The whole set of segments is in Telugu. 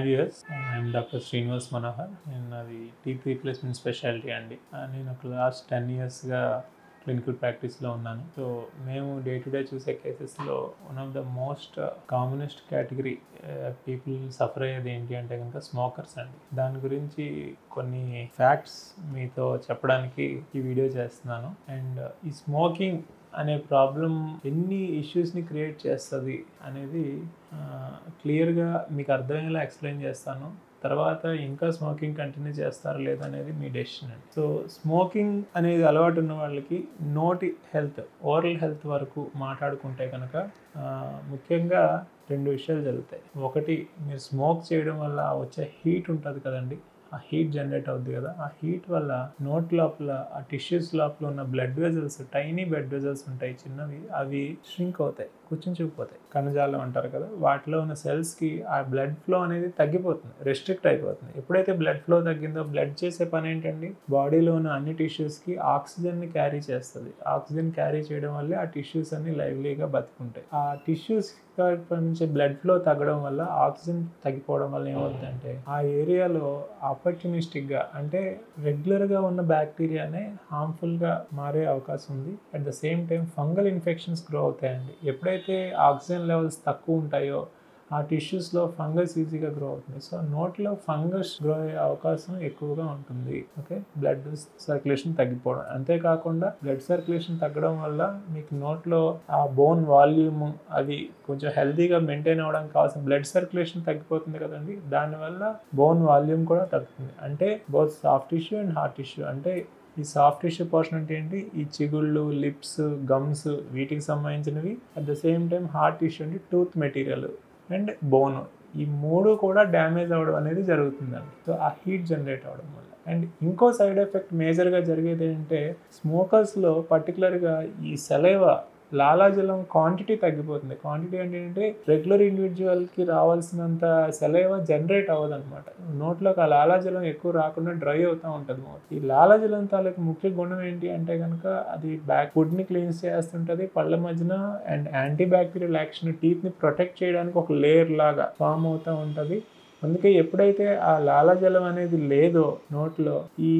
5 years. I'm Dr. Srinivas Manohar and అది టీత్ రీప్లేస్మెంట్ స్పెషాలిటీ అండి. నేను ఒక లాస్ట్ 10 yearsగా క్లినికల్ ప్రాక్టీస్లో ఉన్నాను. సో మేము డే టు డే చూసే కేసెస్లో one of the most commonest category people suffer అయ్యేది ఏంటి అంటే కనుక స్మోకర్స్ అండి. దాని గురించి కొన్ని ఫ్యాక్ట్స్ మీతో చెప్పడానికి ఈ వీడియో చేస్తున్నాను. అండ్ ఈ స్మోకింగ్ అనే ప్రాబ్లం ఎన్ని ఇష్యూస్ని క్రియేట్ చేస్తుంది అనేది క్లియర్గా మీకు అర్థమయ్యేలా ఎక్స్ప్లెయిన్ చేస్తాను. తర్వాత ఇంకా స్మోకింగ్ కంటిన్యూ చేస్తారా లేదనేది మీ డెసిషన్ అండి. సో స్మోకింగ్ అనేది అలవాటు ఉన్న వాళ్ళకి నోటి హెల్త్, ఓరల్ హెల్త్ వరకు మాట్లాడుకుంటే కనుక ముఖ్యంగా 2 విషయాలు జరుగుతాయి. ఒకటి, మీరు స్మోక్ చేయడం వల్ల వచ్చే హీట్ ఉంటుంది కదండి, ఆ హీట్ జనరేట్ అవుద్ది కదా, ఆ హీట్ వల్ల నోట్ లోపల ఆ టిష్యూస్ లోపల ఉన్న blood vessels, tiny blood vessels ఉంటాయి చిన్నవి, అవి ష్రింక్ అవుతాయి, కూర్చుంచుకుపోతాయి, కణజాలం అంటారు కదా. వాటిలో ఉన్న సెల్స్కి ఆ బ్లడ్ ఫ్లో అనేది తగ్గిపోతుంది, రెస్ట్రిక్ట్ అయిపోతుంది. ఎప్పుడైతే బ్లడ్ ఫ్లో తగ్గిందో బ్లడ్ చేసే పని ఏంటండి, బాడీలో ఉన్న అన్ని టిష్యూస్కి ఆక్సిజన్ని క్యారీ చేస్తుంది. ఆక్సిజన్ క్యారీ చేయడం వల్లే ఆ టిష్యూస్ అన్ని లైవ్లీగా బతుకుంటాయి. ఆ టిష్యూస్ నుంచి బ్లడ్ ఫ్లో తగ్గడం వల్ల, ఆక్సిజన్ తగ్గిపోవడం వల్ల ఏమవుతుందంటే ఆ ఏరియాలో ఆపర్చునిస్టిక్గా అంటే రెగ్యులర్గా ఉన్న బ్యాక్టీరియానే హార్మ్ఫుల్గా మారే అవకాశం ఉంది. At the same time fungal infections grow అవుతాయండి. ఎప్పుడైతే ఆక్సిజన్ లెవెల్స్ తక్కువ ఉంటాయో ఆ టిష్యూస్లో ఫంగస్ ఈజీగా గ్రో అవుతుంది. సో నోట్లో ఫంగస్ గ్రో అయ్యే అవకాశం ఎక్కువగా ఉంటుంది. ఓకే, బ్లడ్ సర్క్యులేషన్ తగ్గిపోవడం. అంతేకాకుండా బ్లడ్ సర్క్యులేషన్ తగ్గడం వల్ల మీకు నోట్లో ఆ బోన్ వాల్యూమ్ అది కొంచెం హెల్తీగా మెయింటైన్ అవ్వడానికి కావాల్సిన బ్లడ్ సర్క్యులేషన్ తగ్గిపోతుంది కదండి, దానివల్ల బోన్ వాల్యూమ్ కూడా తగ్గుతుంది. అంటే both soft tissue and hard tissue. అంటే ఈ సాఫ్ట్ టిష్యూ పోర్షన్ అంటే ఏంటి, ఈ చిగుళ్ళు, లిప్స్, గమ్స్, వీటికి సంబంధించినవి. At the same time hard tissue అంటే టూత్ మెటీరియల్ అండ్ బోన్, ఈ 3 కూడా డ్యామేజ్ అవ్వడం అనేది జరుగుతుందండి. సో ఆ హీట్ జనరేట్ అవ్వడం వల్ల. అండ్ ఇంకో సైడ్ ఎఫెక్ట్ మేజర్గా జరిగేది ఏంటంటే స్మోకర్స్లో పర్టికులర్గా ఈ సలైవా, లాలాజలం క్వాంటిటీ తగ్గిపోతుంది. క్వాంటిటీ అంటే ఏంటంటే రెగ్యులర్ ఇండివిజువల్కి రావాల్సినంత సలైవా జనరేట్ అవ్వదు అనమాట. నోట్లోకి ఆ లాలాజలం ఎక్కువ రాకుండా డ్రై అవుతూ ఉంటుంది. ఈ లాలాజలం తాలూకు ముఖ్య గుణం ఏంటి అంటే కనుక అది ఫుడ్ని క్లీన్స్ చేస్తుంటుంది, పళ్ళ మధ్యన అండ్ యాంటీ బ్యాక్టీరియల్ యాక్షన్, టీత్ని ప్రొటెక్ట్ చేయడానికి ఒక లేయర్ లాగా ఫామ్ అవుతూ ఉంటుంది. అందుకే ఎప్పుడైతే ఆ లాలాజలం అనేది లేదో నోట్లో, ఈ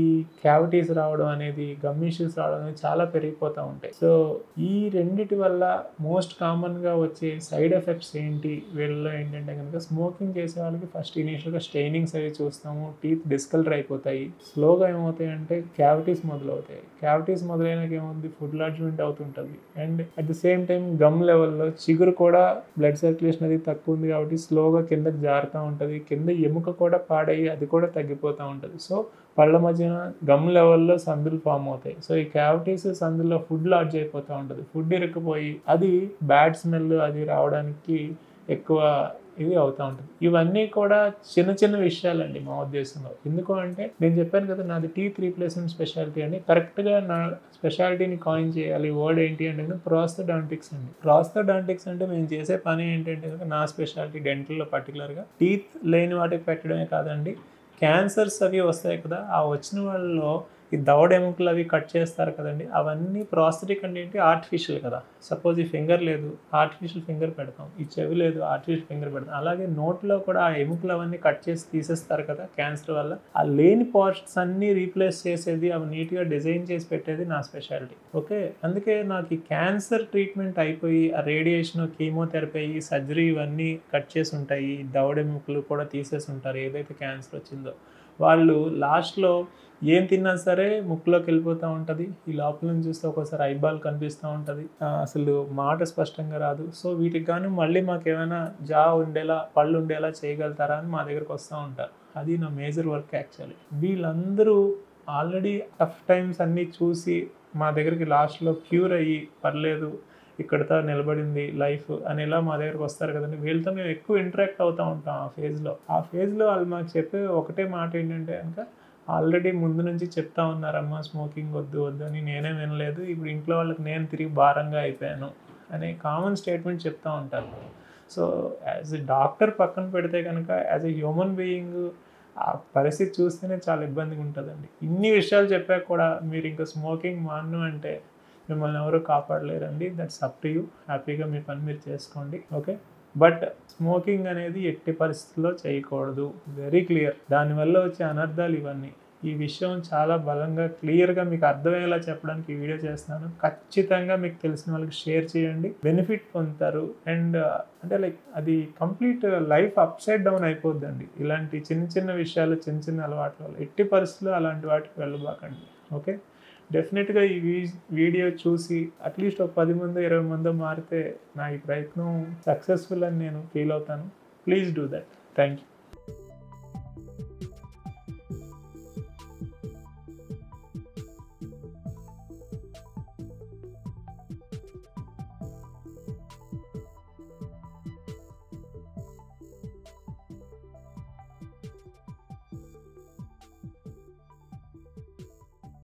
క్యావిటీస్ రావడం అనేది, గమ్ ఇష్యూస్ రావడం అనేది చాలా పెరిగిపోతూ ఉంటాయి. సో ఈ రెండిటి వల్ల మోస్ట్ కామన్గా వచ్చే సైడ్ ఎఫెక్ట్స్ ఏంటి వీళ్ళలో ఏంటంటే కనుక, స్మోకింగ్ చేసే వాళ్ళకి ఫస్ట్ ఇనీషియల్గా స్టెయినింగ్స్ అవి చూస్తాము, టీత్ డిస్కలర్ అయిపోతాయి. స్లోగా ఏమవుతాయి అంటే క్యావిటీస్ మొదలవుతాయి. క్యావిటీస్ మొదలైనాక ఏముంది, ఫుడ్ లాడ్జ్మెంట్ అవుతుంటుంది. And at the same time gum లెవెల్లో చిగురు కూడా బ్లడ్ సర్క్యులేషన్ అది తక్కువ ఉంది కాబట్టి స్లోగా కిందకి జారుతూ ఉంటుంది. కింద ఎముక కూడా పాడయ్యి అది కూడా తగ్గిపోతూ ఉంటుంది. సో పళ్ళ మధ్యన గమ్ లెవెల్లో సందులు ఫామ్ అవుతాయి. సో ఈ క్యావిటీస్ సందుల్లో ఫుడ్ లాడ్జ్ అయిపోతూ ఉంటుంది. ఫుడ్ ఇరుక్కుపోయి అది బ్యాడ్ స్మెల్ అది రావడానికి ఎక్కువ ఇది అవుతూ ఉంటుంది. ఇవన్నీ కూడా చిన్న చిన్న విషయాలండి మా ఉద్దేశంలో. ఎందుకు అంటే నేను చెప్పాను కదా, నాది టీత్ రీప్లేస్మెంట్ స్పెషాలిటీ అని. కరెక్ట్గా నా స్పెషాలిటీని కాయిన్ చేయాలి వర్డ్ ఏంటి అంటే ప్రాస్థోడాంటిక్స్ అండి. ప్రాస్థోడాంటిక్స్ అంటే మేము చేసే పని ఏంటంటే నా స్పెషాలిటీ డెంటల్లో పర్టికులర్గా టీత్ లేని వాటికి పెట్టడమే కాదండి, క్యాన్సర్స్ అవి వస్తాయి కదా, ఆ వచ్చిన వాళ్ళలో ఈ దవడ ఎముకలు అవి కట్ చేస్తారు కదండి, అవన్నీ ప్రాస్థెటిక్ అంటే ఏంటి, ఆర్టిఫిషియల్ కదా. సపోజ్ ఈ ఫింగర్ లేదు, ఆర్టిఫిషియల్ ఫింగర్ పెడతాం. ఈ చెవి లేదు, ఆర్టిఫిషియల్ ఫింగర్ పెడతాం. అలాగే నోట్లో కూడా ఆ ఎముకలు అవన్నీ కట్ చేసి తీసేస్తారు కదా క్యాన్సర్ వల్ల. ఆ లేని పార్ట్స్ అన్నీ రీప్లేస్ చేసేది, అవి నీట్గా డిజైన్ చేసి పెట్టేది నా స్పెషాలిటీ. ఓకే, అందుకే నాకు ఈ క్యాన్సర్ ట్రీట్మెంట్ అయిపోయి ఆ రేడియేషన్, కీమోథెరపీ, సర్జరీ ఇవన్నీ కట్ చేసి ఉంటాయి. దవడ ఎముకలు కూడా తీసేసి ఉంటారు. ఏదైతే క్యాన్సర్ వచ్చిందో వాళ్ళు లాస్ట్లో ఏం తిన్నా సరే ముక్కులోకి వెళ్ళిపోతూ ఉంటుంది. ఈ లోపల నుంచి చూస్తే ఒక్కోసారి ఐబాల్ కనిపిస్తూ ఉంటుంది, అసలు మాట స్పష్టంగా రాదు. సో వీటికి కానీ మళ్ళీ మాకు ఏమైనా జా ఉండేలా, పళ్ళు ఉండేలా చేయగలుగుతారా అని మా దగ్గరకు వస్తూ ఉంటారు. అది నా మేజర్ వర్క్ యాక్చువల్లీ. వీళ్ళందరూ ఆల్రెడీ టఫ్ టైమ్స్ అన్నీ చూసి మా దగ్గరికి లాస్ట్లో క్యూర్ అయ్యి పర్లేదు ఇక్కడితో నిలబడింది లైఫ్ అనేలా మా దగ్గరకు వస్తారు కదండి. వీళ్ళతో మేము ఎక్కువ ఇంటరాక్ట్ అవుతూ ఉంటాం ఆ ఫేజ్లో. ఆ ఫేజ్లో వాళ్ళు మాకు చెప్పే ఒకటే మాట ఏంటంటే కనుక, ఆల్రెడీ ముందు నుంచి చెప్తా ఉన్నారమ్మా స్మోకింగ్ వద్దు వద్దు అని, నేనే వినలేదు, ఇప్పుడు ఇంట్లో వాళ్ళకి నేను తిరిగి భారంగా అయిపోయాను అనే కామన్ స్టేట్మెంట్ చెప్తూ ఉంటారు. సో యాజ్ ఎ డాక్టర్ పక్కన పెడితే కనుక, యాజ్ ఎ హ్యూమన్ బీయింగ్ ఆ పరిస్థితి చూస్తేనే చాలా ఇబ్బందిగా ఉంటుందండి. ఇన్ని విషయాలు చెప్పాక కూడా మీరు ఇంకా స్మోకింగ్ మాను అంటే మిమ్మల్ని ఎవరు కాపాడలేరండి. That's up to you. హ్యాపీగా మీ పని మీరు చేసుకోండి. ఓకే. బట్ స్మోకింగ్ అనేది ఎట్టి పరిస్థితుల్లో చేయకూడదు, వెరీ క్లియర్. దానివల్ల వచ్చే అనర్థాలు ఇవన్నీ. ఈ విషయం చాలా బలంగా క్లియర్గా మీకు అర్థమయ్యేలా చెప్పడానికి ఈ వీడియో చేస్తున్నాను. ఖచ్చితంగా మీకు తెలిసిన వాళ్ళకి షేర్ చేయండి, బెనిఫిట్ పొందుతారు. అండ్ అంటే లైక్ అది కంప్లీట్ లైఫ్ అప్సైడ్ డౌన్ అయిపోద్దండి. ఇలాంటి చిన్న చిన్న విషయాలు, చిన్న చిన్న అలవాట్ల వల్ల ఎట్టి పరిస్థితుల్లో అలాంటి వాటికి వెళ్ళబాకండి. ఓకే, డెఫినెట్గా ఈ వీడియో చూసి అట్లీస్ట్ ఒక 10 మంది 20 మంది మారితే నా ఈ ప్రయత్నం సక్సెస్ఫుల్ అని నేను ఫీల్ అవుతాను. Please do that. Thank you.